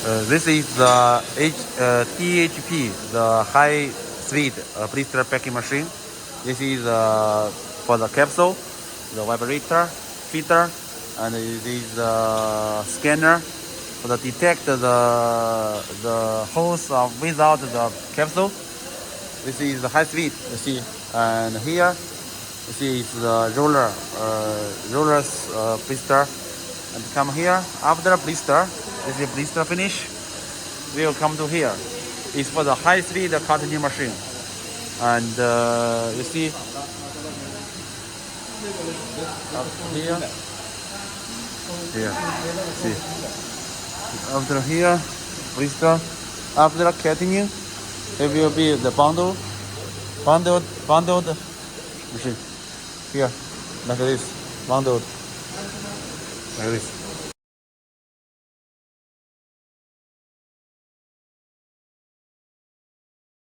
This is the THP, the high speed blister packing machine. This is for the capsule, the vibrator, filter, and this is the scanner for the detect the holes without the capsule. This is the high speed, you see, and here you see is the rollers blister, and come here after blister. This is blister finish. We will come to here. It's for the high speed cartoning machine, and you see up here, see after here blister. After cartoning, it will be the bundled machine here, like this, bundled like this.